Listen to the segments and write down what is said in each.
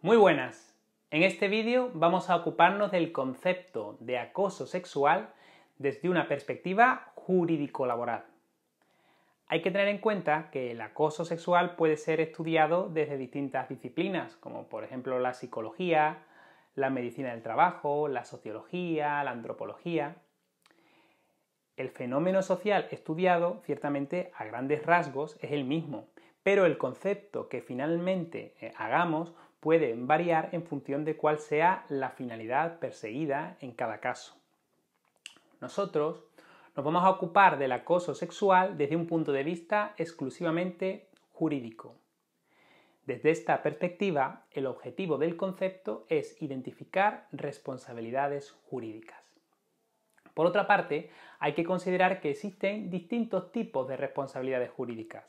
Muy buenas. En este vídeo vamos a ocuparnos del concepto de acoso sexual desde una perspectiva jurídico-laboral. Hay que tener en cuenta que el acoso sexual puede ser estudiado desde distintas disciplinas, como por ejemplo la psicología, la medicina del trabajo, la sociología, la antropología. El fenómeno social estudiado, ciertamente a grandes rasgos, es el mismo, pero el concepto que finalmente hagamos puede variar en función de cuál sea la finalidad perseguida en cada caso. Nosotros nos vamos a ocupar del acoso sexual desde un punto de vista exclusivamente jurídico. Desde esta perspectiva, el objetivo del concepto es identificar responsabilidades jurídicas. Por otra parte, hay que considerar que existen distintos tipos de responsabilidades jurídicas.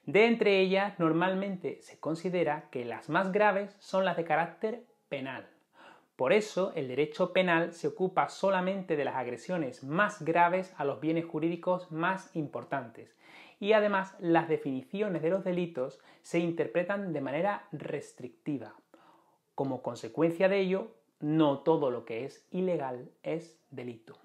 De entre ellas, normalmente se considera que las más graves son las de carácter penal. Por eso, el derecho penal se ocupa solamente de las agresiones más graves a los bienes jurídicos más importantes. Y además, las definiciones de los delitos se interpretan de manera restrictiva. Como consecuencia de ello, no todo lo que es ilegal es delito.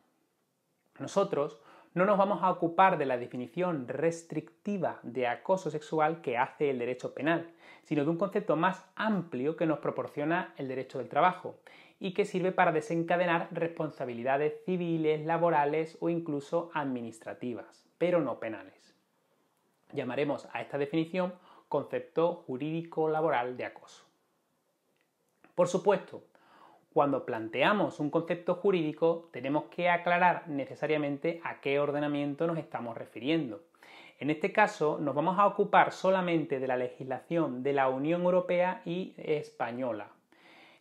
Nosotros no nos vamos a ocupar de la definición restrictiva de acoso sexual que hace el derecho penal, sino de un concepto más amplio que nos proporciona el derecho del trabajo y que sirve para desencadenar responsabilidades civiles, laborales o incluso administrativas, pero no penales. Llamaremos a esta definición concepto jurídico-laboral de acoso. Por supuesto, cuando planteamos un concepto jurídico, tenemos que aclarar necesariamente a qué ordenamiento nos estamos refiriendo. En este caso, nos vamos a ocupar solamente de la legislación de la Unión Europea y española.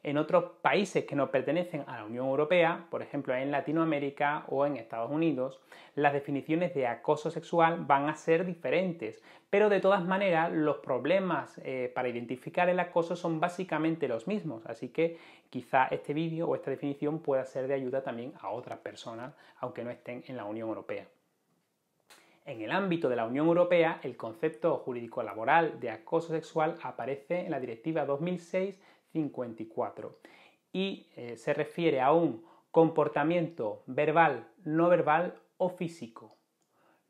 En otros países que no pertenecen a la Unión Europea, por ejemplo en Latinoamérica o en Estados Unidos, las definiciones de acoso sexual van a ser diferentes, pero de todas maneras los problemas para identificar el acoso son básicamente los mismos, así que quizá este vídeo o esta definición pueda ser de ayuda también a otras personas, aunque no estén en la Unión Europea. En el ámbito de la Unión Europea, el concepto jurídico-laboral de acoso sexual aparece en la Directiva 2006/54 y se refiere a un comportamiento verbal, no verbal o físico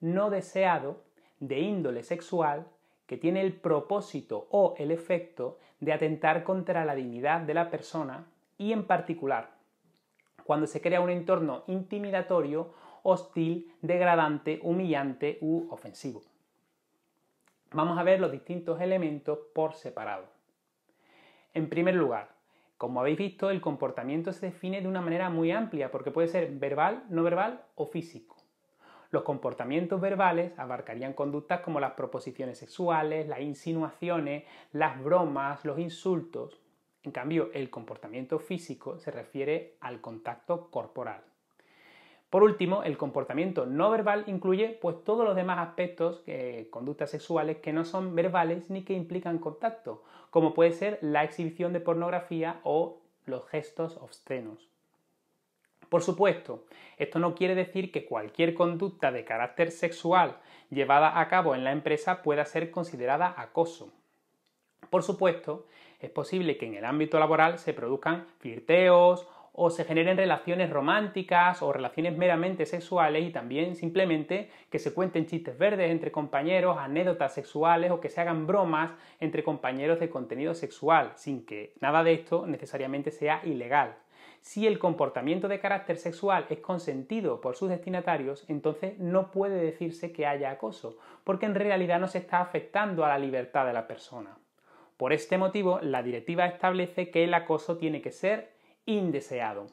no deseado de índole sexual que tiene el propósito o el efecto de atentar contra la dignidad de la persona y en particular cuando se crea un entorno intimidatorio, hostil, degradante, humillante u ofensivo. Vamos a ver los distintos elementos por separado. En primer lugar, como habéis visto, el comportamiento se define de una manera muy amplia porque puede ser verbal, no verbal o físico. Los comportamientos verbales abarcarían conductas como las proposiciones sexuales, las insinuaciones, las bromas, los insultos. En cambio, el comportamiento físico se refiere al contacto corporal. Por último, el comportamiento no verbal incluye todos los demás aspectos, conductas sexuales que no son verbales ni que implican contacto, como puede ser la exhibición de pornografía o los gestos obscenos. Por supuesto, esto no quiere decir que cualquier conducta de carácter sexual llevada a cabo en la empresa pueda ser considerada acoso. Por supuesto, es posible que en el ámbito laboral se produzcan flirteos o se generen relaciones románticas o relaciones meramente sexuales y también simplemente que se cuenten chistes verdes entre compañeros, anécdotas sexuales o que se hagan bromas entre compañeros de contenido sexual, sin que nada de esto necesariamente sea ilegal. Si el comportamiento de carácter sexual es consentido por sus destinatarios, entonces no puede decirse que haya acoso, porque en realidad no se está afectando a la libertad de la persona. Por este motivo, la directiva establece que el acoso tiene que ser indeseado.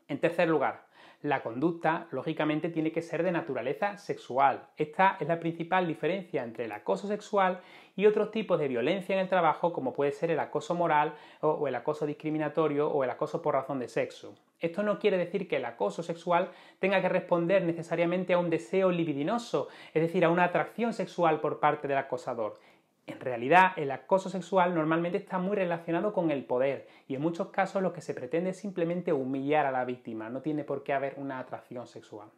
En tercer lugar, la conducta, lógicamente, tiene que ser de naturaleza sexual. Esta es la principal diferencia entre el acoso sexual y otros tipos de violencia en el trabajo, como puede ser el acoso moral o el acoso discriminatorio o el acoso por razón de sexo. Esto no quiere decir que el acoso sexual tenga que responder necesariamente a un deseo libidinoso, es decir, a una atracción sexual por parte del acosador. En realidad, el acoso sexual normalmente está muy relacionado con el poder y en muchos casos lo que se pretende es simplemente humillar a la víctima, no tiene por qué haber una atracción sexual.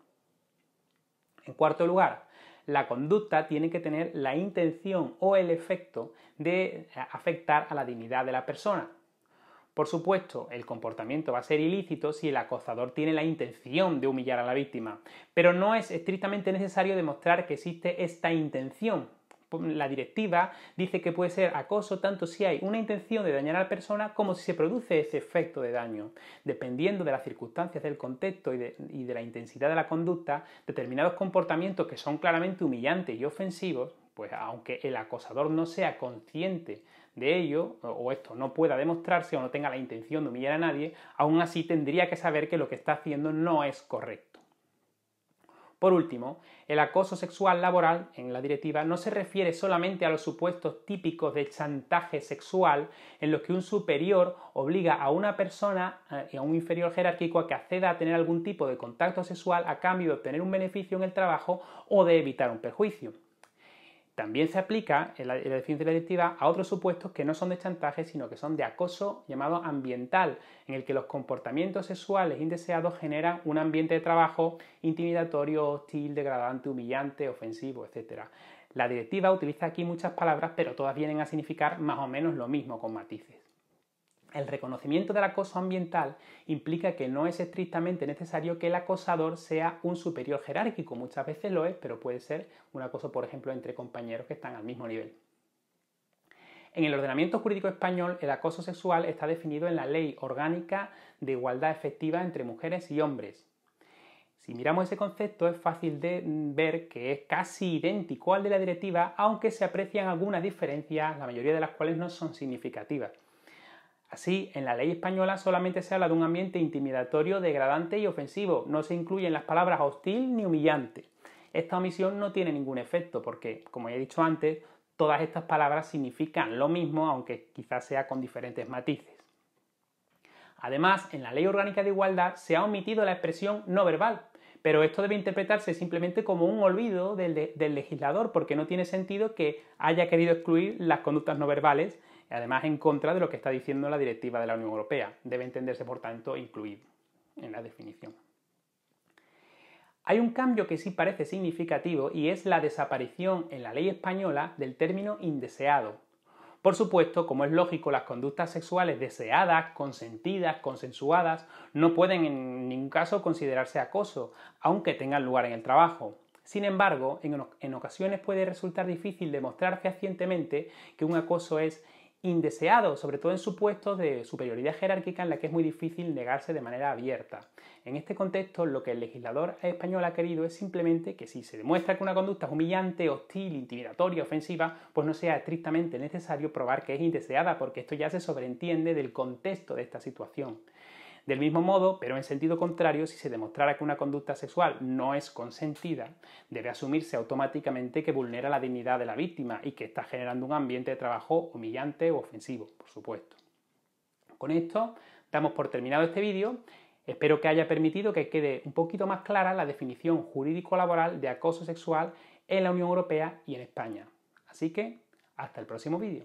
En cuarto lugar, la conducta tiene que tener la intención o el efecto de afectar a la dignidad de la persona. Por supuesto, el comportamiento va a ser ilícito si el acosador tiene la intención de humillar a la víctima, pero no es estrictamente necesario demostrar que existe esta intención. La directiva dice que puede ser acoso tanto si hay una intención de dañar a la persona como si se produce ese efecto de daño. Dependiendo de las circunstancias del contexto y de la intensidad de la conducta, determinados comportamientos que son claramente humillantes y ofensivos, pues aunque el acosador no sea consciente de ello, o esto no pueda demostrarse o no tenga la intención de humillar a nadie, aún así tendría que saber que lo que está haciendo no es correcto. Por último, el acoso sexual laboral en la directiva no se refiere solamente a los supuestos típicos de chantaje sexual en los que un superior obliga a una persona y a un inferior jerárquico a que acceda a tener algún tipo de contacto sexual a cambio de obtener un beneficio en el trabajo o de evitar un perjuicio. También se aplica en la definición de la directiva a otros supuestos que no son de chantaje, sino que son de acoso llamado ambiental, en el que los comportamientos sexuales indeseados generan un ambiente de trabajo intimidatorio, hostil, degradante, humillante, ofensivo, etc. La directiva utiliza aquí muchas palabras, pero todas vienen a significar más o menos lo mismo con matices. El reconocimiento del acoso ambiental implica que no es estrictamente necesario que el acosador sea un superior jerárquico. Muchas veces lo es, pero puede ser un acoso, por ejemplo, entre compañeros que están al mismo nivel. En el ordenamiento jurídico español, el acoso sexual está definido en la Ley Orgánica de Igualdad Efectiva entre Mujeres y Hombres. Si miramos ese concepto, es fácil de ver que es casi idéntico al de la directiva, aunque se aprecian algunas diferencias, la mayoría de las cuales no son significativas. Así, en la ley española solamente se habla de un ambiente intimidatorio, degradante y ofensivo. No se incluyen las palabras hostil ni humillante. Esta omisión no tiene ningún efecto porque, como ya he dicho antes, todas estas palabras significan lo mismo, aunque quizás sea con diferentes matices. Además, en la Ley Orgánica de Igualdad se ha omitido la expresión no verbal, pero esto debe interpretarse simplemente como un olvido del legislador, porque no tiene sentido que haya querido excluir las conductas no verbales, además en contra de lo que está diciendo la directiva de la Unión Europea. Debe entenderse, por tanto, incluido en la definición. Hay un cambio que sí parece significativo y es la desaparición en la ley española del término indeseado. Por supuesto, como es lógico, las conductas sexuales deseadas, consentidas, consensuadas, no pueden en ningún caso considerarse acoso, aunque tengan lugar en el trabajo. Sin embargo, en ocasiones puede resultar difícil demostrar fehacientemente que un acoso es indeseado, sobre todo en supuestos de superioridad jerárquica en la que es muy difícil negarse de manera abierta. En este contexto, lo que el legislador español ha querido es simplemente que si se demuestra que una conducta es humillante, hostil, intimidatoria, ofensiva, pues no sea estrictamente necesario probar que es indeseada, porque esto ya se sobreentiende del contexto de esta situación. Del mismo modo, pero en sentido contrario, si se demostrara que una conducta sexual no es consentida, debe asumirse automáticamente que vulnera la dignidad de la víctima y que está generando un ambiente de trabajo humillante o ofensivo, por supuesto. Con esto damos por terminado este vídeo. Espero que haya permitido que quede un poquito más clara la definición jurídico-laboral de acoso sexual en la Unión Europea y en España. Así que, hasta el próximo vídeo.